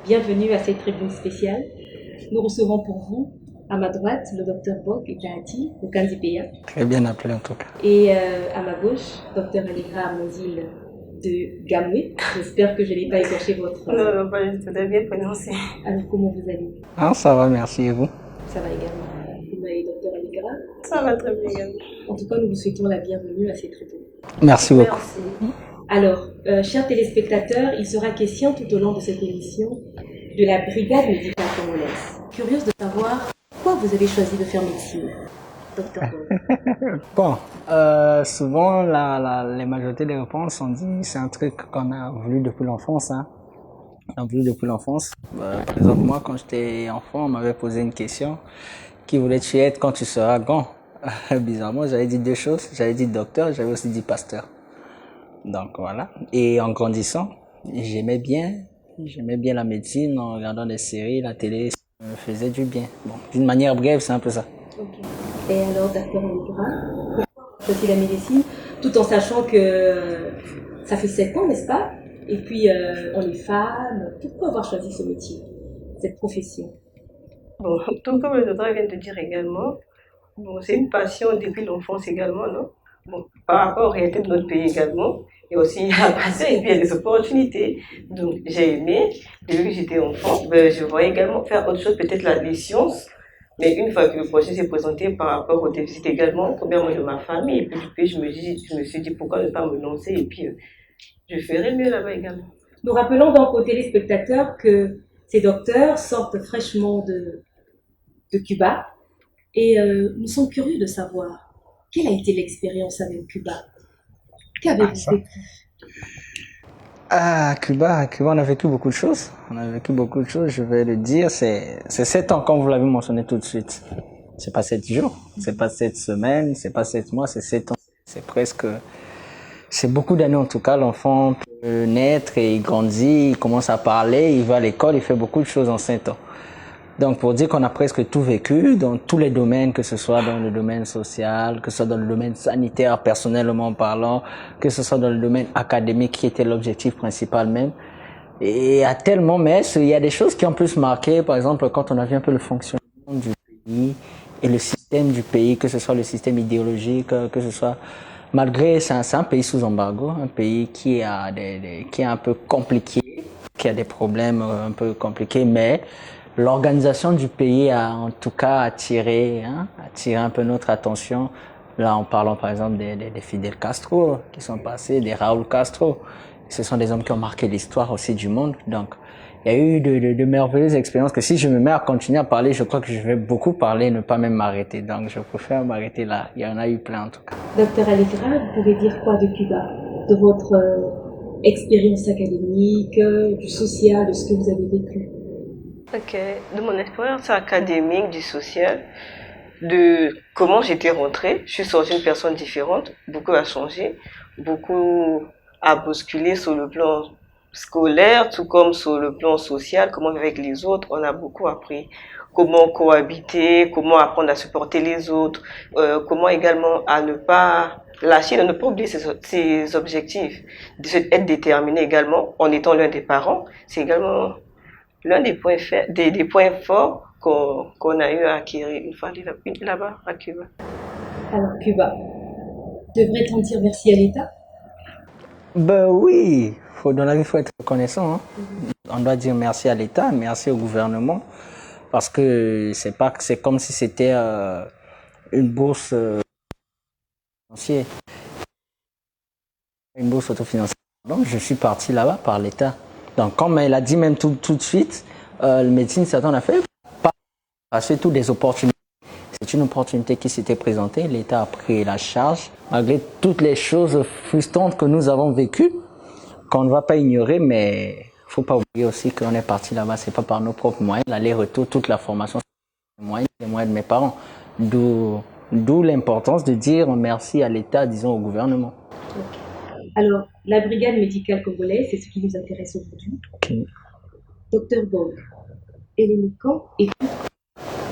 Bienvenue à cette tribune spéciale. Nous recevons pour vous, à ma droite, le docteur Bok Itaati, au Kandipeya. Très bien appelé en tout cas. Et à ma gauche, docteur Allegra Amandine de Gamoué. J'espère que je n'ai pas écorché votre... Non, pas du tout, bien prononcé. Alors, comment vous allez? Ah, ça va, merci. Et vous? Ça va également. Vous m'avez docteur Allegra? Ça va très bien également. En tout cas, nous vous souhaitons la bienvenue à cette tribune. Merci beaucoup. Merci. Alors, chers téléspectateurs, il sera question tout au long de cette émission de la brigade médicale congolaise. Curieuse de savoir pourquoi vous avez choisi de faire médecine, docteur Bok. Bon, souvent, les majorités des réponses, on dit c'est un truc qu'on a voulu depuis l'enfance. Hein. On a voulu depuis l'enfance. Par exemple, moi, quand j'étais enfant, on m'avait posé une question. Qui voulais-tu être quand tu seras grand? Bizarrement, j'avais dit deux choses. J'avais dit docteur, j'avais aussi dit pasteur. Donc voilà. Et en grandissant, j'aimais bien la médecine, en regardant des séries, la télé, ça me faisait du bien. Bon, d'une manière brève, c'est un peu ça. Okay. Et alors, docteur Allegra, pourquoi choisir la médecine, tout en sachant que ça fait 7 ans, n'est-ce pas? Et puis, on est femme. Pourquoi avoir choisi ce métier, cette profession? Bon, tout comme le docteur vient de dire également, bon, c'est une passion depuis l'enfance également, non? Bon, par rapport aux réalités de notre pays également, et aussi la passion et puis il y a des opportunités. Donc j'ai aimé, depuis que j'étais enfant, je voyais également faire autre chose, peut-être les sciences, mais une fois que le projet s'est présenté par rapport au déficit également, combien moi de ma famille, et puis je me suis dit pourquoi ne pas me lancer, et puis je ferai mieux là-bas également. Nous rappelons donc aux téléspectateurs que ces docteurs sortent fraîchement de Cuba, et nous sommes curieux de savoir quelle a été l'expérience avec Cuba. Qu'avez-vous vécu? Cuba, on a vécu beaucoup de choses. Je vais le dire. C'est 7 ans, comme vous l'avez mentionné tout de suite. C'est pas 7 jours, c'est pas 7 semaines, c'est pas 7 mois, c'est 7 ans. C'est beaucoup d'années en tout cas. L'enfant peut naître et il grandit, il commence à parler, il va à l'école, il fait beaucoup de choses en 7 ans. Donc, pour dire qu'on a presque tout vécu dans tous les domaines, que ce soit dans le domaine social, que ce soit dans le domaine sanitaire, personnellement parlant, que ce soit dans le domaine académique, qui était l'objectif principal même. Et à tel moment, mais il y a des choses qui ont pu se marquer, par exemple, quand on a vu un peu le fonctionnement du pays et le système du pays, que ce soit le système idéologique, que ce soit, malgré, c'est un pays sous embargo, un pays qui est un peu compliqué, qui a des problèmes un peu compliqués, mais l'organisation du pays a en tout cas attiré un peu notre attention. Là, en parlant par exemple des Fidel Castro qui sont passés, des Raúl Castro. Ce sont des hommes qui ont marqué l'histoire aussi du monde. Donc, il y a eu de merveilleuses expériences que si je me mets à continuer à parler, je crois que je vais beaucoup parler et ne pas même m'arrêter. Donc, je préfère m'arrêter là. Il y en a eu plein en tout cas. Docteur Allegra, vous pouvez dire quoi de Cuba, de votre expérience académique, du social, de ce que vous avez vécu? Ok, de mon expérience académique, du social, de comment j'étais rentrée, je suis sortie une personne différente, beaucoup a changé, beaucoup a bousculé sur le plan scolaire, tout comme sur le plan social, comment vivre avec les autres, on a beaucoup appris comment cohabiter, comment apprendre à supporter les autres, comment également à ne pas lâcher, de ne pas oublier ses objectifs, être déterminé également en étant l'un des parents, c'est également l'un des points forts qu'on a eu à acquérir une fois là-bas à Cuba. Alors, Cuba, devrait-on dire merci à l'État? Ben oui, dans la vie, il faut être reconnaissant. Hein. On doit dire merci à l'État, merci au gouvernement, parce que c'est comme si c'était une bourse financière, une bourse autofinancière. Donc, je suis parti là-bas par l'État. Donc, comme elle a dit même tout de suite, le médecine, ça t'en a fait passer toutes des opportunités. C'est une opportunité qui s'était présentée. L'État a pris la charge, malgré toutes les choses frustrantes que nous avons vécues, qu'on ne va pas ignorer, mais il ne faut pas oublier aussi qu'on est parti là-bas, c'est pas par nos propres moyens. L'aller-retour, toute la formation, c'est les moyens de mes parents. D'où l'importance de dire merci à l'État, disons au gouvernement. Okay. Alors, la brigade médicale congolaise, c'est ce qui nous intéresse aujourd'hui. Okay. Docteur Bok, quand et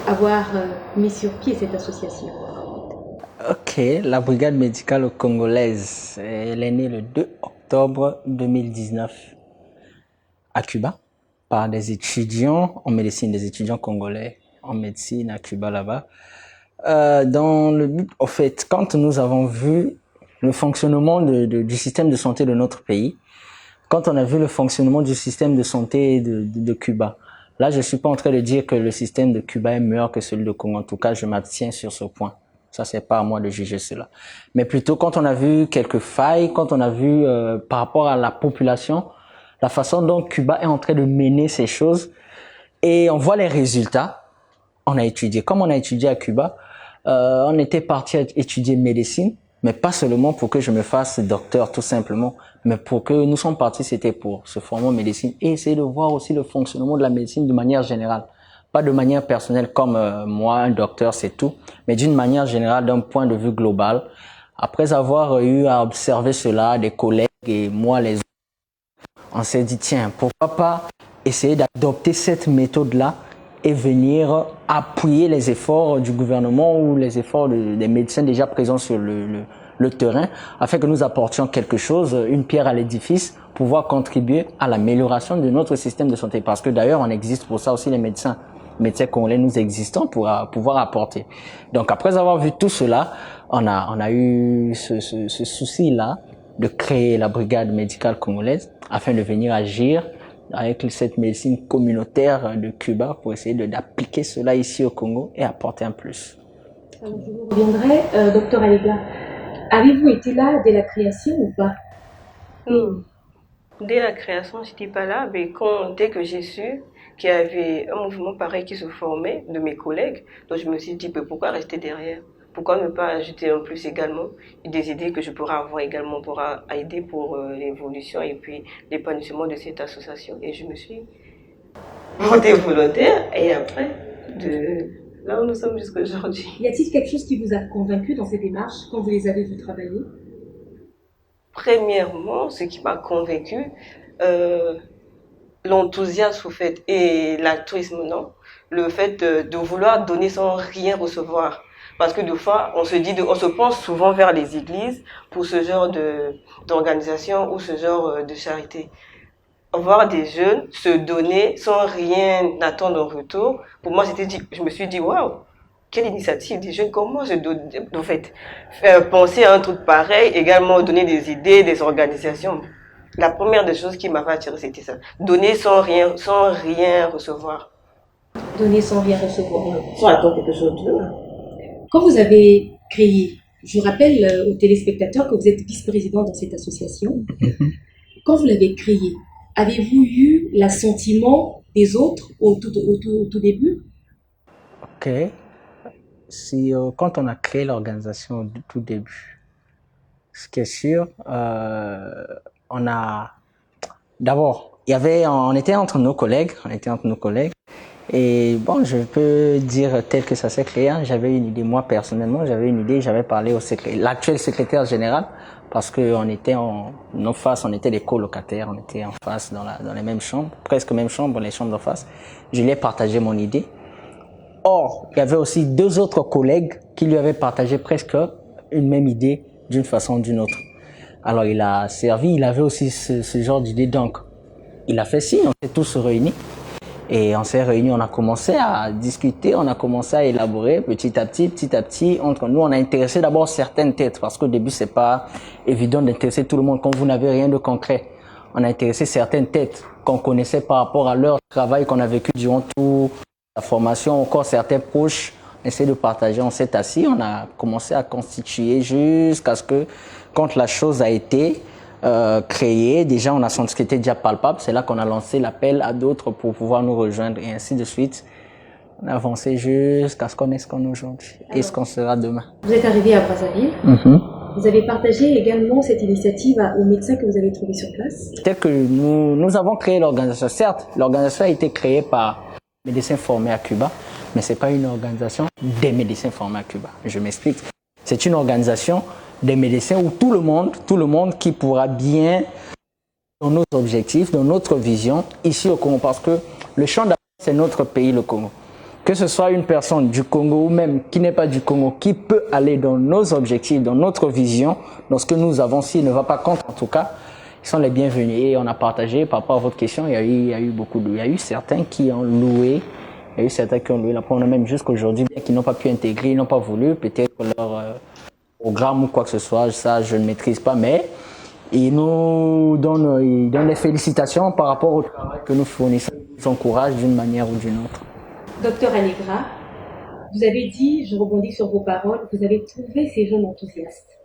avoir mis sur pied cette association? Ok, la brigade médicale congolaise, elle est née le 2 octobre 2019 à Cuba. par des étudiants en médecine, des étudiants congolais en médecine à Cuba là-bas. Dans le but, au fait, quand nous avons vu le fonctionnement du système de santé de notre pays, quand on a vu le fonctionnement du système de santé de Cuba, là, je suis pas en train de dire que le système de Cuba est meilleur que celui de Congo. En tout cas, je m'abstiens sur ce point. Ça, c'est pas à moi de juger cela. Mais plutôt, quand on a vu quelques failles, quand on a vu par rapport à la population, la façon dont Cuba est en train de mener ces choses, et on voit les résultats, on a étudié. Comme on a étudié à Cuba, on était parti étudier médecine, mais pas seulement pour que je me fasse docteur tout simplement, mais pour que nous sommes partis, c'était pour se former en médecine et essayer de voir aussi le fonctionnement de la médecine de manière générale. Pas de manière personnelle comme moi, un docteur, c'est tout, mais d'une manière générale, d'un point de vue global. Après avoir eu à observer cela, des collègues et moi les autres, on s'est dit, tiens, pourquoi pas essayer d'adopter cette méthode-là et venir appuyer les efforts du gouvernement ou les efforts des médecins déjà présents sur le terrain, afin que nous apportions quelque chose, une pierre à l'édifice, pouvoir contribuer à l'amélioration de notre système de santé. Parce que d'ailleurs, on existe pour ça aussi, les médecins congolais, nous existons pour pouvoir apporter. Donc après avoir vu tout cela, on a eu ce souci-là de créer la brigade médicale congolaise afin de venir agir avec cette médecine communautaire de Cuba pour essayer d'appliquer cela ici au Congo et apporter un plus. Alors, je vous reviendrai, docteur Aïga. Avez-vous été là dès la création ou pas? Dès la création, je n'étais pas là, mais dès que j'ai su qu'il y avait un mouvement pareil qui se formait de mes collègues, donc je me suis dit, pourquoi rester derrière? Pourquoi ne pas ajouter en plus également des idées que je pourrais avoir également pour aider pour l'évolution et puis l'épanouissement de cette association. Et je me suis portée volontaire et après, là où nous sommes jusqu'à aujourd'hui. Y a-t-il quelque chose qui vous a convaincu dans ces démarches quand vous les avez vues travailler? Premièrement, ce qui m'a convaincu, l'enthousiasme au fait et l'altruisme, non, le fait de vouloir donner sans rien recevoir. Parce que des fois, on se pense souvent vers les églises pour ce genre d'organisation ou ce genre de charité. Voir des jeunes se donner sans rien attendre en retour, pour moi, je me suis dit, waouh, quelle initiative des jeunes, comment en fait, penser à un truc pareil, également donner des idées, des organisations. La première des choses qui m'avait attiré, c'était ça. Donner sans rien recevoir. Donner sans rien recevoir. Sans attendre quelque chose d'autre. Quand vous avez créé, je rappelle aux téléspectateurs que vous êtes vice-président dans cette association. Quand vous l'avez créé, avez-vous eu l'assentiment des autres au tout début? Ok. Quand on a créé l'organisation au tout début, ce qui est sûr, on était entre nos collègues, et bon, je peux dire tel que ça s'est créé, hein. J'avais une idée, moi personnellement, j'avais parlé l'actuel secrétaire général, parce que on était nos faces, on était des colocataires, on était en face dans les mêmes chambres, presque mêmes chambres, les chambres d'en face. Je lui ai partagé mon idée. Or, il y avait aussi 2 autres collègues qui lui avaient partagé presque une même idée d'une façon ou d'une autre. Alors, il avait aussi ce genre d'idée. Donc, il a fait signe, on s'est tous réunis. Et on s'est réunis, on a commencé à discuter, on a commencé à élaborer petit à petit, entre nous. On a intéressé d'abord certaines têtes, parce qu'au début, c'est pas évident d'intéresser tout le monde quand vous n'avez rien de concret. On a intéressé certaines têtes qu'on connaissait par rapport à leur travail qu'on a vécu durant toute la formation, encore certains proches. On essaie de partager, on s'est assis, on a commencé à constituer jusqu'à ce que, quand la chose a été créée, déjà on a senti que c'était déjà palpable, c'est là qu'on a lancé l'appel à d'autres pour pouvoir nous rejoindre et ainsi de suite. On a avancé jusqu'à ce qu'on est ce qu'on est aujourd'hui et ce qu'on sera demain. Vous êtes arrivé à Brazzaville. Vous avez partagé également cette initiative aux médecins que vous avez trouvés sur place. Tel que nous avons créé l'organisation. Certes, l'organisation a été créée par médecins formés à Cuba, mais c'est pas une organisation des médecins formés à Cuba. Je m'explique. C'est une organisation des médecins où tout le monde qui pourra bien dans nos objectifs, dans notre vision ici au Congo, parce que le champ d'action c'est notre pays, le Congo. Que ce soit une personne du Congo ou même qui n'est pas du Congo, qui peut aller dans nos objectifs, dans notre vision, dans ce que nous avons, s'il ne va pas contre en tout cas, ils sont les bienvenus. Et on a partagé, par rapport à votre question, il y a eu certains qui ont loué. Il y a eu certains qui ont loué la première, même jusqu'aujourd'hui, bien qu'ils n'ont pas pu intégrer, ils n'ont pas voulu, peut-être leur programme ou quoi que ce soit, ça je ne maîtrise pas, mais ils nous donnent les félicitations par rapport au travail que nous fournissons, ils nous encouragent d'une manière ou d'une autre. Docteur Allegra, vous avez dit, je rebondis sur vos paroles, vous avez trouvé ces jeunes enthousiastes.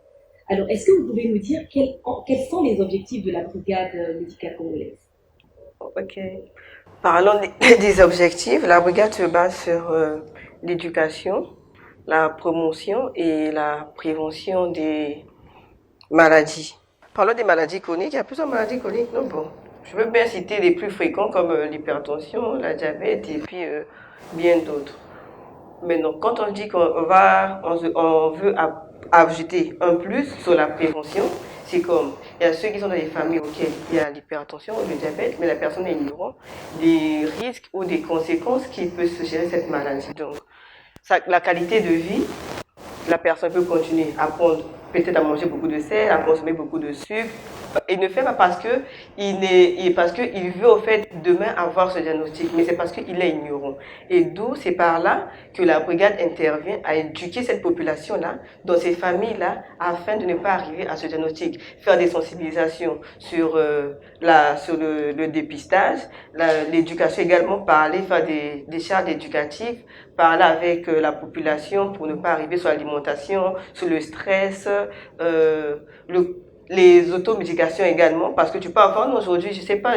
Alors, est-ce que vous pouvez nous dire quels sont les objectifs de la brigade médicale congolaise? Ok. Parlons des objectifs. La brigade se base sur l'éducation, la promotion et la prévention des maladies. Parlons des maladies chroniques. Il y a plusieurs maladies chroniques, non? Bon, je veux bien citer les plus fréquents comme l'hypertension, la diabète et puis bien d'autres. Maintenant, quand on dit on veut ajouter un plus sur la prévention, c'est comme, il y a ceux qui sont dans les familles auxquelles il y a l'hypertension ou le diabète, mais la personne est ignorante des risques ou des conséquences qui peuvent se gérer cette maladie. Donc, la qualité de vie, la personne peut continuer à prendre, peut-être à manger beaucoup de sel, à consommer beaucoup de sucre. Il ne fait pas parce qu'il veut au fait demain avoir ce diagnostic, mais c'est parce qu'il est ignorant. Et d'où c'est par là que la brigade intervient à éduquer cette population-là, dans ces familles-là, afin de ne pas arriver à ce diagnostic. Faire des sensibilisations sur le dépistage, l'éducation également, parler, faire des charges éducatives, parler avec la population pour ne pas arriver sur l'alimentation, sur le stress, les automédications également, parce que tu peux avoir, non, aujourd'hui, je sais pas,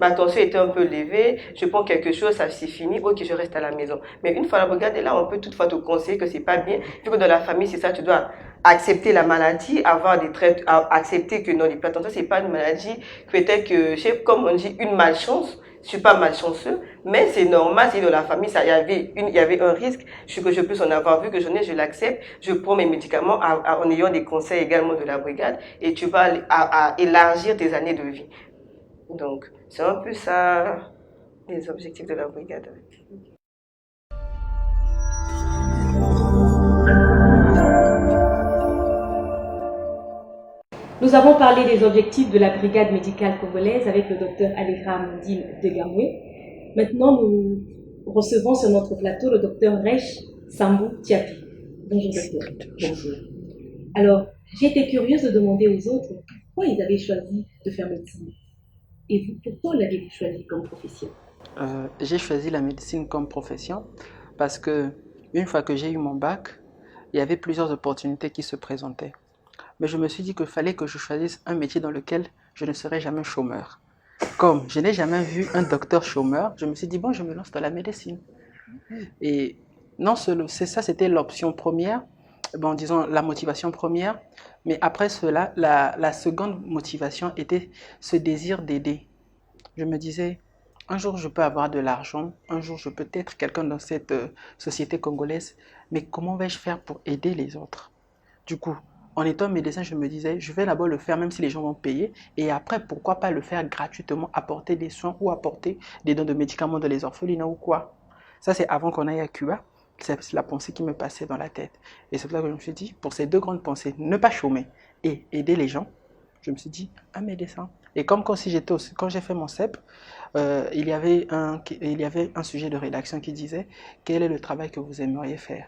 ma tension était un peu levée, je prends quelque chose, ça c'est fini, ok, je reste à la maison. Mais une fois la brigade est là, on peut toutefois te conseiller que c'est pas bien, vu que dans la famille, c'est ça, tu dois accepter la maladie, avoir des traitements, accepter que non, l'hypertension, c'est pas une maladie, peut-être que, comme on dit, une malchance. Je suis pas malchanceux, mais c'est normal, si dans la famille, il y avait un risque, que je puisse en avoir vu, que je l'accepte, je prends mes médicaments en ayant des conseils également de la brigade, et tu vas à élargir tes années de vie. Donc, c'est un peu ça, les objectifs de la brigade. Nous avons parlé des objectifs de la brigade médicale congolaise avec le docteur Allegra Amandine Degamoué. Maintenant, nous recevons sur notre plateau le docteur Reich Sambou Tiapi. Bonjour docteur. Bonjour. Alors, j'ai été curieuse de demander aux autres pourquoi ils avaient choisi de faire médecine. Et vous, pourquoi l'avez-vous choisi comme profession? J'ai choisi la médecine comme profession parce que une fois que j'ai eu mon bac, il y avait plusieurs opportunités qui se présentaient. Mais je me suis dit qu'il fallait que je choisisse un métier dans lequel je ne serais jamais chômeur. Comme je n'ai jamais vu un docteur chômeur, je me suis dit, bon, je me lance dans la médecine. Et non, c'est ça, c'était l'option première, bon, disons la motivation première, mais après cela, la seconde motivation était ce désir d'aider. Je me disais, un jour je peux avoir de l'argent, un jour je peux être quelqu'un dans cette société congolaise, mais comment vais-je faire pour aider les autres? Du coup, en étant médecin, je me disais, je vais d'abord le faire même si les gens vont payer, et après, pourquoi pas le faire gratuitement, apporter des soins ou apporter des dons de médicaments dans les orphelinats ou quoi. Ça, c'est avant qu'on aille à Cuba, c'est la pensée qui me passait dans la tête. Et c'est pour ça que je me suis dit, pour ces deux grandes pensées, ne pas chômer et aider les gens, je me suis dit, un médecin. Et comme quand j'ai fait mon CEP, il y avait un sujet de rédaction qui disait, quel est le travail que vous aimeriez faire?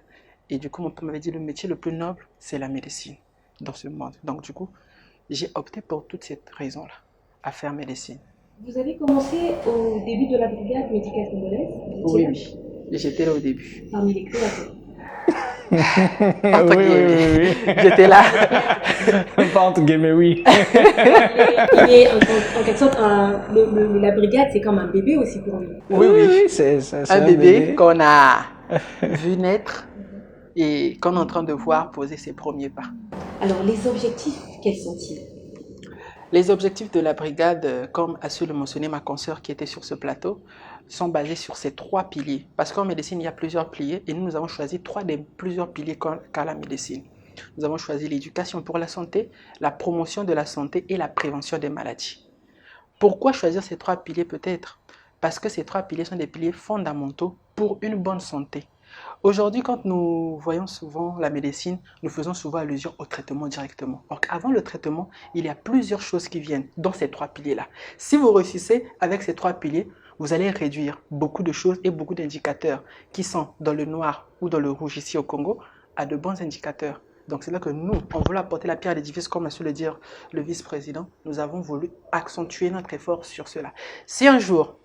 Et du coup, mon père m'avait dit, le métier le plus noble, c'est la médecine dans ce monde. Donc du coup, j'ai opté pour toute cette raison-là, à faire médecine. Vous avez commencé au début de la brigade médicale congolaise? Oui. J'étais là au début. Parmi les créateurs. Oui. J'étais là. Pas entre guillemets, oui. Il est en quelque sorte, la brigade, c'est comme un bébé aussi pour lui. Oui. C'est un bébé qu'on a vu naître et qu'on est en train de voir poser ses premiers pas. Alors, les objectifs, quels sont-ils? Les objectifs de la brigade, comme a su le mentionner ma consoeur qui était sur ce plateau, sont basés sur ces trois piliers. Parce qu'en médecine, il y a plusieurs piliers et nous avons choisi trois des plusieurs piliers qu'a la médecine. Nous avons choisi l'éducation pour la santé, la promotion de la santé et la prévention des maladies. Pourquoi choisir ces trois piliers peut-être? Parce que ces trois piliers sont des piliers fondamentaux pour une bonne santé. Aujourd'hui, quand nous voyons souvent la médecine, nous faisons souvent allusion au traitement directement. Or, avant le traitement, il y a plusieurs choses qui viennent dans ces trois piliers-là. Si vous réussissez avec ces trois piliers, vous allez réduire beaucoup de choses et beaucoup d'indicateurs qui sont dans le noir ou dans le rouge ici au Congo à de bons indicateurs. Donc c'est là que nous, on voulait apporter la pierre à l'édifice, comme a su le dire le vice-président. Nous avons voulu accentuer notre effort sur cela. Si un jour,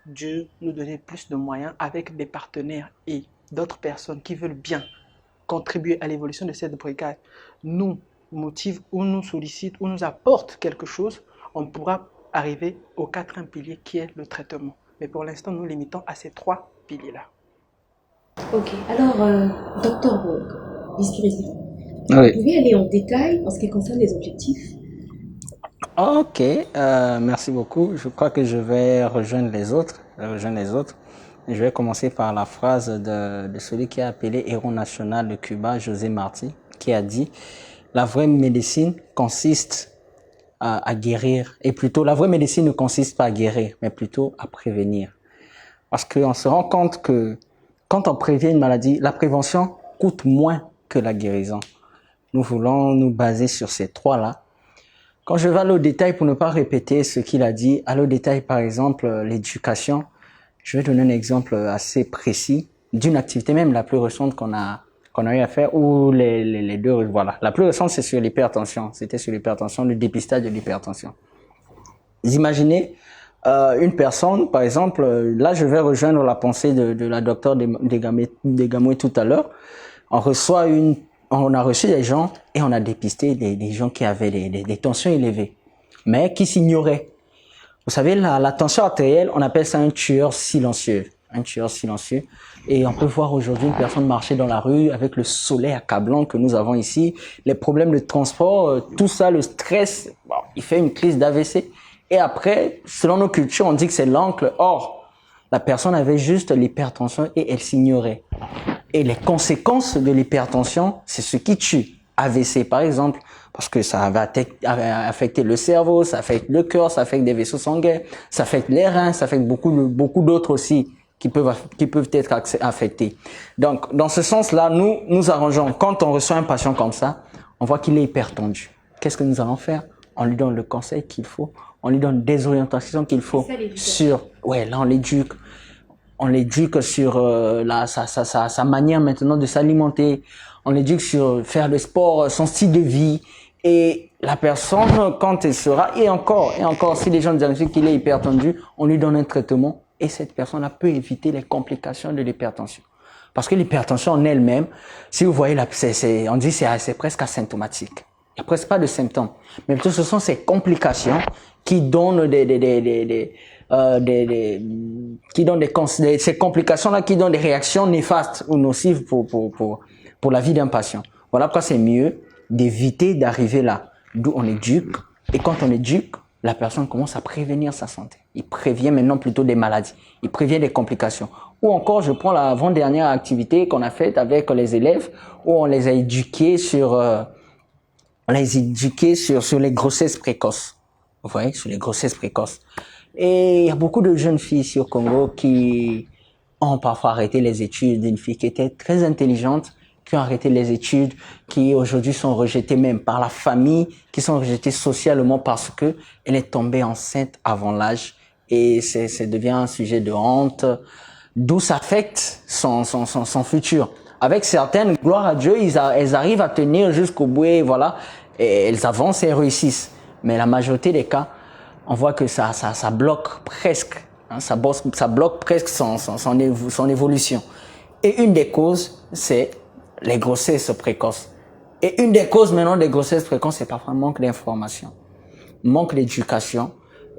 Dieu nous donnait plus de moyens avec des partenaires et d'autres personnes qui veulent bien contribuer à l'évolution de cette brigade, nous motivent ou nous sollicitent ou nous apportent quelque chose, on pourra arriver au quatrième pilier qui est le traitement. Mais pour l'instant, nous limitons à ces trois piliers-là. Ok, alors, docteur Borg, vice-président, Oui. vous pouvez aller en détail en ce qui concerne les objectifs? Ok, merci beaucoup. Je crois que je vais rejoindre les autres. Je vais commencer par la phrase de celui qui a appelé héros national de Cuba, José Marti, qui a dit « La vraie médecine consiste à guérir. Et plutôt, la vraie médecine ne consiste pas à guérir, mais plutôt à prévenir. » Parce qu'on se rend compte que quand on prévient une maladie, la prévention coûte moins que la guérison. Nous voulons nous baser sur ces trois-là. Quand je vais aller au détail, pour ne pas répéter ce qu'il a dit, aller au détail, par exemple, l'éducation, je vais donner un exemple assez précis d'une activité même la plus récente qu'on a eu à faire, ou les deux, voilà. La plus récente, c'est sur l'hypertension. C'était sur l'hypertension, le dépistage de l'hypertension. Vous imaginez une personne, par exemple, là je vais rejoindre la pensée de la docteure Degamoué tout à l'heure. On a reçu des gens et on a dépisté des gens qui avaient des tensions élevées, mais qui s'ignoraient. Vous savez, la tension artérielle, on appelle ça un tueur silencieux. Un tueur silencieux. Et on peut voir aujourd'hui une personne marcher dans la rue avec le soleil accablant que nous avons ici, les problèmes de transport, tout ça, le stress, bon, il fait une crise d'AVC. Et après, selon nos cultures, on dit que c'est l'oncle. Or, la personne avait juste l'hypertension et elle s'ignorait. Et les conséquences de l'hypertension, c'est ce qui tue. AVC, par exemple, parce que ça va affecter le cerveau, ça affecte le cœur, ça affecte des vaisseaux sanguins, ça affecte les reins, ça affecte beaucoup d'autres aussi qui peuvent être affectés. Donc, dans ce sens-là, nous arrangeons. Quand on reçoit un patient comme ça, on voit qu'il est hypertendu. Qu'est-ce que nous allons faire? On lui donne le conseil qu'il faut, on lui donne des orientations qu'il faut là on l'éduque sur sa manière maintenant de s'alimenter, on l'éduque sur faire le sport, son style de vie, et la personne, quand elle sera, et encore, si les gens diagnostiquent qu'il est hypertendu, on lui donne un traitement, et cette personne-là peut éviter les complications de l'hypertension. Parce que l'hypertension en elle-même, si vous voyez, on dit c'est presque asymptomatique. Il n'y a presque pas de symptômes. Mais plutôt, ce sont ces complications qui donnent ces complications-là qui donnent des réactions néfastes ou nocives pour la vie d'un patient. Voilà pourquoi c'est mieux d'éviter d'arriver là, d'où on éduque. Et quand on éduque, la personne commence à prévenir sa santé. Il prévient maintenant plutôt des maladies. Il prévient des complications. Ou encore, je prends l'avant-dernière activité qu'on a faite avec les élèves, où on les a éduqués sur les grossesses précoces. Vous voyez, sur les grossesses précoces. Et il y a beaucoup de jeunes filles ici au Congo qui ont parfois arrêté les études, d'une fille qui était très intelligente, qui ont arrêté les études, qui aujourd'hui sont rejetées même par la famille, qui sont rejetées socialement parce que elle est tombée enceinte avant l'âge, et ça devient un sujet de honte, d'où ça affecte son futur. Avec certaines, gloire à Dieu, elles arrivent à tenir jusqu'au bout, et voilà, et elles avancent et réussissent. Mais la majorité des cas, on voit que ça bloque presque, hein, ça bloque presque son évolution. Et une des causes, c'est les grossesses précoces. Et une des causes maintenant des grossesses précoces, c'est parfois un manque d'information, manque d'éducation.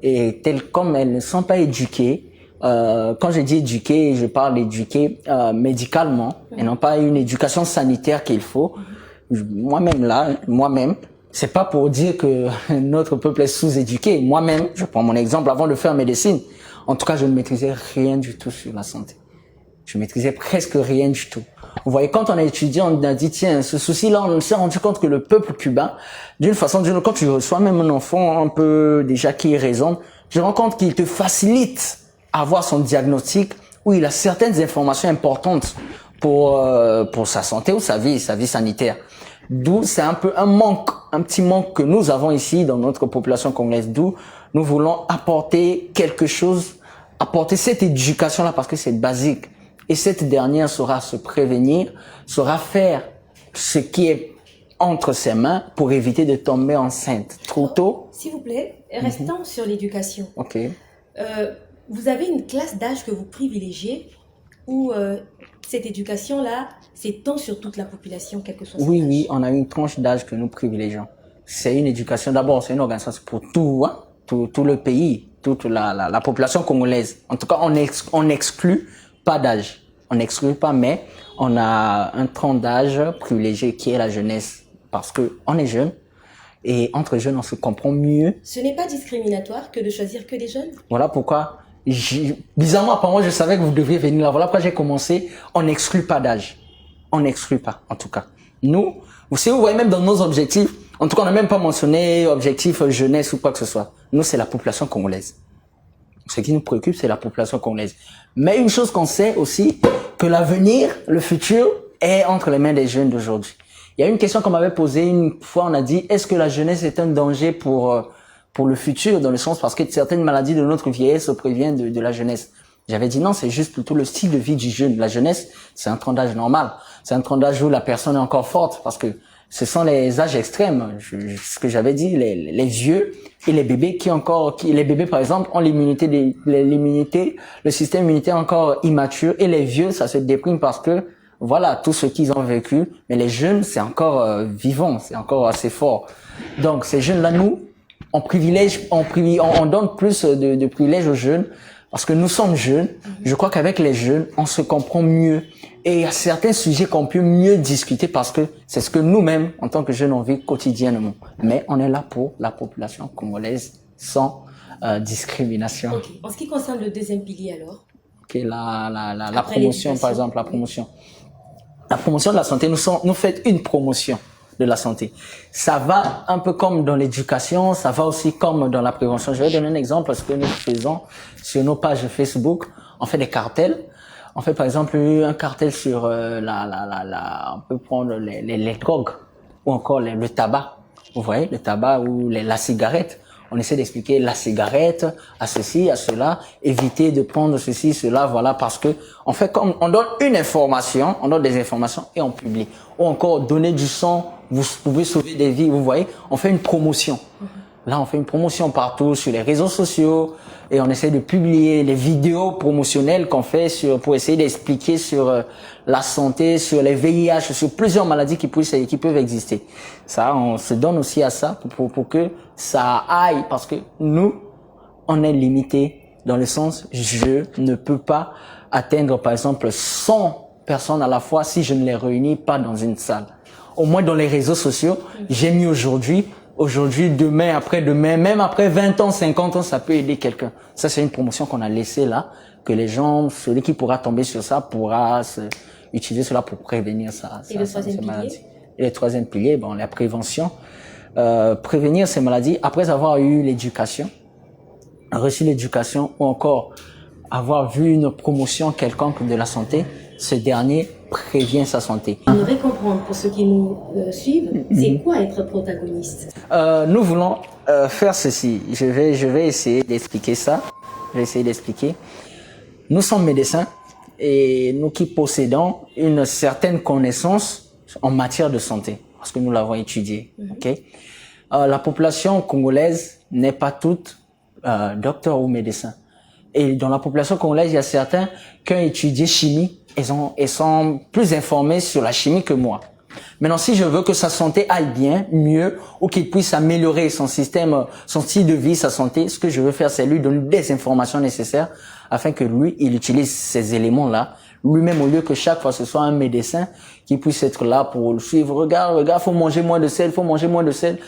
Et comme elles ne sont pas éduquées, quand je dis éduquées, je parle d'éduquer médicalement, et non pas une éducation sanitaire qu'il faut. Moi-même, c'est pas pour dire que notre peuple est sous-éduqué. Moi-même, je prends mon exemple, avant de faire médecine, en tout cas, je ne maîtrisais rien du tout sur la santé. Je maîtrisais presque rien du tout. Vous voyez, quand on a étudié, on a dit, tiens, ce souci-là, on s'est rendu compte que le peuple cubain, d'une façon ou d'une autre, quand tu reçois même un enfant un peu déjà qui raisonne, je rends compte qu'il te facilite à avoir son diagnostic, où il a certaines informations importantes. pour sa santé ou sa vie sanitaire. D'où c'est un peu un petit manque que nous avons ici dans notre population congolaise. D'où nous voulons apporter quelque chose, apporter cette éducation-là parce que c'est basique. Et cette dernière saura se prévenir, saura faire ce qui est entre ses mains pour éviter de tomber enceinte trop tôt. S'il vous plaît, restons sur l'éducation. Ok. Vous avez une classe d'âge que vous privilégiez ou cette éducation-là s'étend sur toute la population, quel que soit son âge? Oui, on a une tranche d'âge que nous privilégions. C'est une éducation, d'abord, c'est une organisation pour tout le pays, toute la population congolaise. En tout cas, on n'exclut pas d'âge. On n'exclut pas, mais on a un tranche d'âge privilégié qui est la jeunesse. Parce que on est jeune et entre jeunes, on se comprend mieux. Ce n'est pas discriminatoire que de choisir que des jeunes? Voilà pourquoi, bizarrement, apparemment, je savais que vous deviez venir là. Voilà pourquoi j'ai commencé. On n'exclut pas d'âge. On n'exclut pas, en tout cas. Nous, si vous voyez même dans nos objectifs, en tout cas, on n'a même pas mentionné objectif jeunesse ou quoi que ce soit. Nous, c'est la population congolaise. Ce qui nous préoccupe, c'est la population congolaise. Mais une chose qu'on sait aussi, que l'avenir, le futur, est entre les mains des jeunes d'aujourd'hui. Il y a une question qu'on m'avait posée une fois, on a dit, est-ce que la jeunesse est un danger pour le futur, dans le sens parce que certaines maladies de notre vieillesse se préviennent de la jeunesse. J'avais dit non, c'est juste plutôt le style de vie du jeune. La jeunesse, c'est un tranche d'âge normal. C'est un tranche d'âge où la personne est encore forte parce que ce sont les âges extrêmes. Ce que j'avais dit, les vieux et les bébés les bébés par exemple ont le système immunitaire encore immature et les vieux, ça se déprime parce que voilà, tout ce qu'ils ont vécu. Mais les jeunes, c'est encore vivant, c'est encore assez fort. Donc ces jeunes-là, nous, on donne plus de privilèges aux jeunes parce que nous sommes jeunes. Je crois qu'avec les jeunes, on se comprend mieux. Et il y a certains sujets qu'on peut mieux discuter parce que c'est ce que nous-mêmes, en tant que jeunes, on vit quotidiennement. Mais on est là pour la population congolaise sans discrimination. Okay. En ce qui concerne le deuxième pilier alors? Ok, la promotion, par exemple, la promotion. La promotion de la santé, nous faites une promotion de la santé. Ça va un peu comme dans l'éducation, ça va aussi comme dans la prévention. Je vais donner un exemple parce que nous faisons sur nos pages Facebook, on fait des cartels. On fait par exemple un cartel sur on peut prendre les drogues ou encore le tabac. Vous voyez, le tabac ou la cigarette. On essaie d'expliquer la cigarette à ceci, à cela, éviter de prendre ceci, cela, voilà, parce que on fait comme on donne une information, on donne des informations et on publie. Ou encore donner du sang, vous pouvez sauver des vies, vous voyez, on fait une promotion. Là, on fait une promotion partout sur les réseaux sociaux et on essaie de publier les vidéos promotionnelles qu'on fait pour essayer d'expliquer sur la santé, sur les VIH, sur plusieurs maladies qui peuvent exister. Ça, on se donne aussi à ça pour que ça aille parce que nous, on est limité dans le sens, je ne peux pas atteindre par exemple 100 personnes à la fois si je ne les réunis pas dans une salle. Au moins dans les réseaux sociaux, j'ai mis aujourd'hui, demain, après-demain, même après 20 ans, 50 ans, ça peut aider quelqu'un. Ça, c'est une promotion qu'on a laissée là, que les gens, celui qui pourra tomber sur ça, pourra utiliser cela pour prévenir ça. Et le troisième pilier? Et le troisième pilier, la prévention. Prévenir ces maladies après avoir eu l'éducation, reçu l'éducation ou encore avoir vu une promotion quelconque de la santé, ce dernier prévient sa santé. On aimerait comprendre pour ceux qui nous suivent, c'est quoi être protagoniste? Nous voulons faire ceci. Je vais essayer d'expliquer ça. Je vais essayer d'expliquer. Nous sommes médecins et nous qui possédons une certaine connaissance en matière de santé, parce que nous l'avons étudié. Okay? La population congolaise n'est pas toute docteur ou médecin. Et dans la population congolaise, il y a certains qui ont étudié chimie et sont plus informés sur la chimie que moi. Maintenant, si je veux que sa santé aille bien, mieux, ou qu'il puisse améliorer son système, son style de vie, sa santé, ce que je veux faire, c'est lui donner des informations nécessaires afin que lui, il utilise ces éléments-là, lui-même, au lieu que chaque fois ce soit un médecin qui puisse être là pour le suivre. Regarde, faut manger moins de sel, faut manger moins de sel.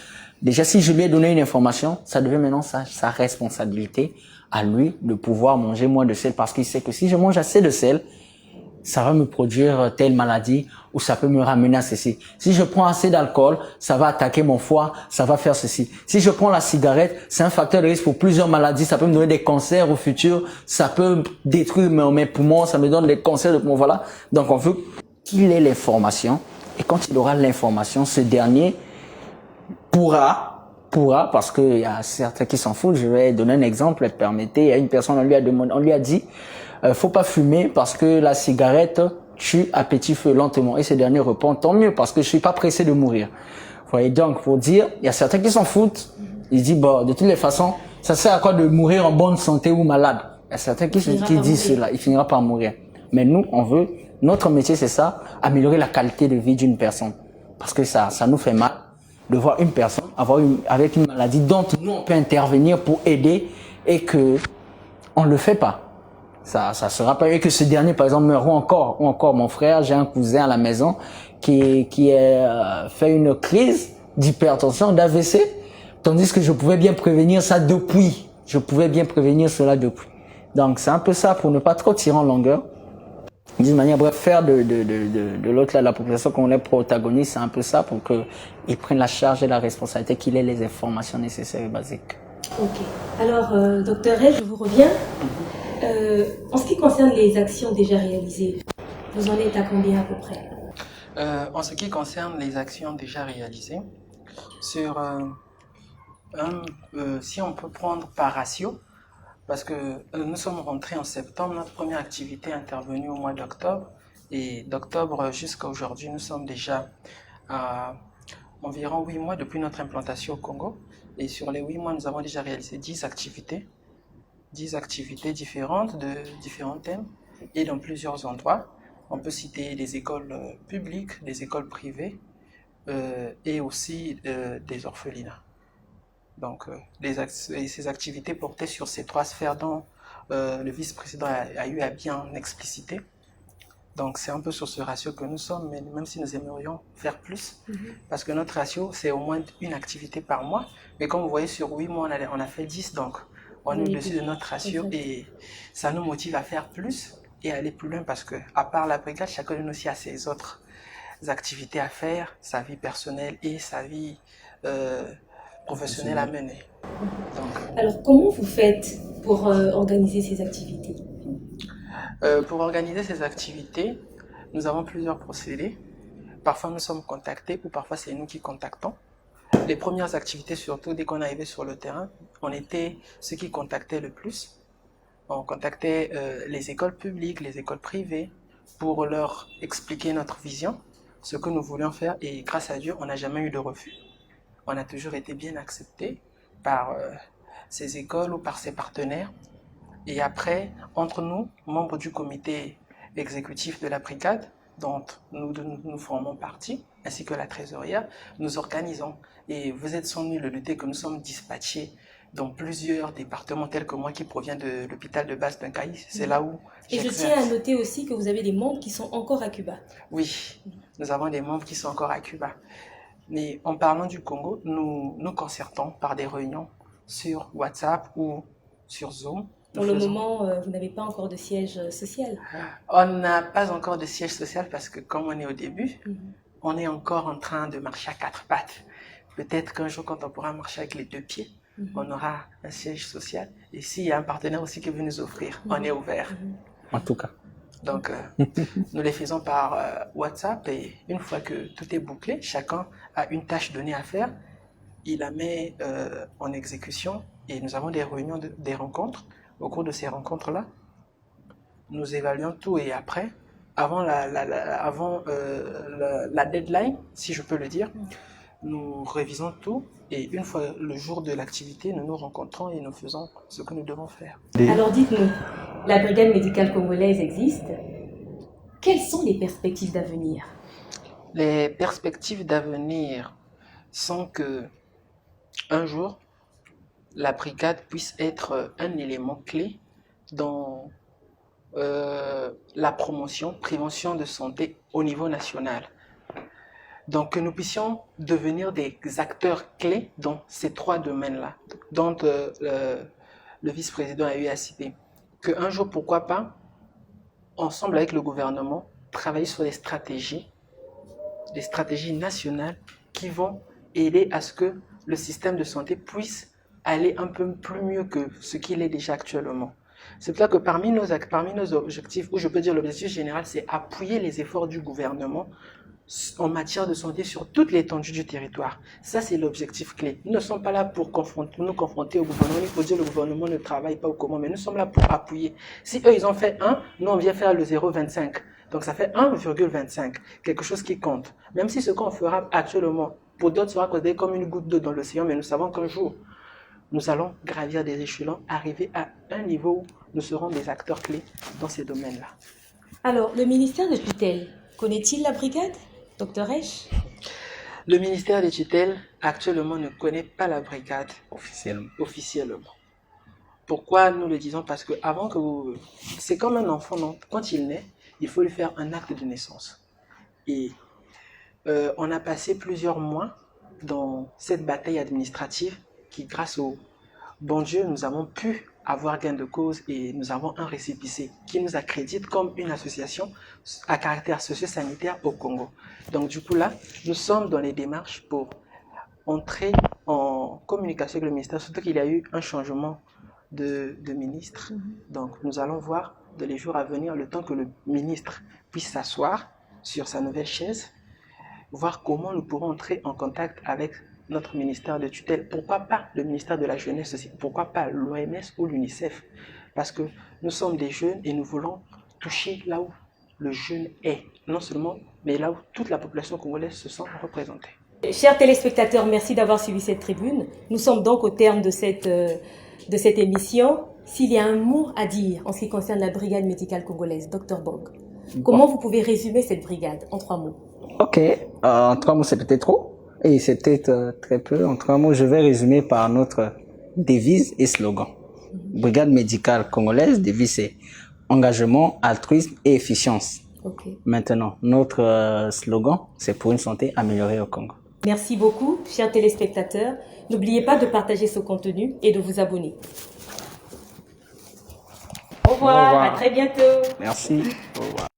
Déjà, si je lui ai donné une information, ça devient maintenant sa responsabilité à lui de pouvoir manger moins de sel parce qu'il sait que si je mange assez de sel, ça va me produire telle maladie ou ça peut me ramener à ceci. Si je prends assez d'alcool, ça va attaquer mon foie, ça va faire ceci. Si je prends la cigarette, c'est un facteur de risque pour plusieurs maladies, ça peut me donner des cancers au futur, ça peut détruire mes poumons, ça me donne des cancers de poumons, voilà. Donc on veut qu'il ait l'information et quand il aura l'information, ce dernier pourra, parce qu'il y a certains qui s'en foutent, je vais donner un exemple, permettez, il y a une personne, on lui a dit, faut pas fumer parce que la cigarette tue à petit feu lentement. Et ce dernier répond, tant mieux parce que je suis pas pressé de mourir. Vous voyez, donc, pour dire, il y a certains qui s'en foutent. Ils disent, bon, de toutes les façons, ça sert à quoi de mourir en bonne santé ou malade? Il y a certains qui disent cela, il finira par mourir. Mais nous, on veut, notre métier, c'est ça, améliorer la qualité de vie d'une personne. Parce que ça nous fait mal de voir une personne avec une maladie dont nous, on peut intervenir pour aider et que on le fait pas. Ça sera pas mieux que ce dernier, par exemple, meurt ou encore mon frère, j'ai un cousin à la maison qui a fait une crise d'hypertension, d'AVC, tandis que je pouvais bien prévenir ça depuis. Je pouvais bien prévenir cela depuis. Donc, c'est un peu ça pour ne pas trop tirer en longueur. D'une manière, bref, faire de l'autre, là, la population qu'on est protagoniste, c'est un peu ça pour qu'il prenne la charge et la responsabilité, qu'il ait les informations nécessaires et basiques. Ok. Alors, docteur Ray, je vous reviens. En ce qui concerne les actions déjà réalisées, vous en êtes à combien à peu près? En ce qui concerne les actions déjà réalisées, si on peut prendre par ratio, parce que nous sommes rentrés en septembre, notre première activité est intervenue au mois d'octobre, et d'octobre jusqu'à aujourd'hui, nous sommes déjà à environ 8 mois depuis notre implantation au Congo, et sur les 8 mois, nous avons déjà réalisé 10 activités différentes de différents thèmes et dans plusieurs endroits. On peut citer des écoles publiques, des écoles privées et aussi des orphelinats. Donc, ces activités portaient sur ces 3 sphères dont le vice-président a eu à bien expliciter. Donc, c'est un peu sur ce ratio que nous sommes, mais même si nous aimerions faire plus, parce que notre ratio, c'est au moins une activité par mois. Mais comme vous voyez, sur 8 mois, on a fait 10, donc on est au-dessus de notre ratio et ça nous motive à faire plus et à aller plus loin parce que, à part la brigade, chacun de nous aussi a ses autres activités à faire, sa vie personnelle et sa vie professionnelle à mener. Donc, alors, comment vous faites pour organiser ces activités? Pour organiser ces activités, nous avons plusieurs procédés. Parfois, nous sommes contactés ou parfois, c'est nous qui contactons. Les premières activités, surtout dès qu'on arrivait sur le terrain, on était ceux qui contactaient le plus. On contactait les écoles publiques, les écoles privées pour leur expliquer notre vision, ce que nous voulions faire et grâce à Dieu, on n'a jamais eu de refus. On a toujours été bien acceptés par ces écoles ou par ces partenaires. Et après, entre nous, membres du comité exécutif de la brigade, dont nous formons partie, ainsi que la trésorière, nous organisons. Et vous êtes sans nul le douter que nous sommes dispatchés dans plusieurs départements tels que moi qui provient de l'hôpital de base d'Incaï. C'est là où Et je tiens à noter aussi que vous avez des membres qui sont encore à Cuba. Oui, nous avons des membres qui sont encore à Cuba. Mais en parlant du Congo, nous concertons par des réunions sur WhatsApp ou sur Zoom. Pour le moment, vous n'avez pas encore de siège social? On n'a pas encore de siège social parce que comme on est au début, on est encore en train de marcher à 4 pattes. Peut-être qu'un jour, quand on pourra marcher avec les 2 pieds, on aura un siège social. Et s'il y a un partenaire aussi qui veut nous offrir, on est ouvert. En tout cas. Donc, nous les faisons par WhatsApp et une fois que tout est bouclé, chacun a une tâche donnée à faire, il la met en exécution et nous avons des réunions, des rencontres. Au cours de ces rencontres-là, nous évaluons tout et après, avant la deadline, si je peux le dire, nous révisons tout et une fois le jour de l'activité, nous nous rencontrons et nous faisons ce que nous devons faire. Alors dites-nous, la brigade médicale congolaise existe. Quelles sont les perspectives d'avenir? Les perspectives d'avenir sont que un jour, la brigade puisse être un élément clé dans la prévention de santé au niveau national. Donc que nous puissions devenir des acteurs clés dans ces 3 domaines-là, dont le vice-président a eu à citer. Qu'un jour, pourquoi pas, ensemble avec le gouvernement, travailler sur des stratégies nationales qui vont aider à ce que le système de santé puisse aller un peu plus mieux que ce qu'il est déjà actuellement. C'est pour ça que parmi nos objectifs, ou je peux dire l'objectif général, c'est appuyer les efforts du gouvernement en matière de santé sur toute l'étendue du territoire. Ça, c'est l'objectif clé. Nous ne sommes pas là pour nous confronter au gouvernement, il faut dire que le gouvernement ne travaille pas ou comment, mais nous sommes là pour appuyer. Si eux, ils ont fait 1, nous, on vient faire le 0,25. Donc, ça fait 1,25, quelque chose qui compte. Même si ce qu'on fera actuellement, pour d'autres, sera considéré comme une goutte d'eau dans l'océan, mais nous savons qu'un jour, nous allons gravir des échelons, arriver à un niveau où nous serons des acteurs clés dans ces domaines-là. Alors, le ministère de tutelle, connaît-il la brigade, Dr Esch? Le ministère des tutelles, actuellement, ne connaît pas la brigade officiellement. Pourquoi nous le disons? Parce que avant que c'est comme un enfant, non? Quand il naît, il faut lui faire un acte de naissance. Et on a passé plusieurs mois dans cette bataille administrative qui, grâce au bon Dieu, nous avons pu avoir gain de cause et nous avons un récépissé qui nous accrédite comme une association à caractère socio-sanitaire au Congo. Donc du coup là, nous sommes dans les démarches pour entrer en communication avec le ministère, surtout qu'il y a eu un changement de ministre. Donc nous allons voir dans les jours à venir, le temps que le ministre puisse s'asseoir sur sa nouvelle chaise, voir comment nous pourrons entrer en contact avec notre ministère de tutelle. Pourquoi pas le ministère de la Jeunesse aussi? Pourquoi pas l'OMS ou l'UNICEF? Parce que nous sommes des jeunes et nous voulons toucher là où le jeune est. Non seulement, mais là où toute la population congolaise se sent représentée. Chers téléspectateurs, merci d'avoir suivi cette tribune. Nous sommes donc au terme de cette émission. S'il y a un mot à dire en ce qui concerne la brigade médicale congolaise, Dr Bong, comment vous pouvez résumer cette brigade en 3 mots? Ok, en 3 mots c'est peut-être trop. Et c'était très peu. En 3 mots, je vais résumer par notre devise et slogan. Brigade médicale congolaise, devise c'est engagement, altruisme et efficience. Okay. Maintenant, notre slogan, c'est pour une santé améliorée au Congo. Merci beaucoup, chers téléspectateurs. N'oubliez pas de partager ce contenu et de vous abonner. Au revoir. À très bientôt. Merci, au revoir.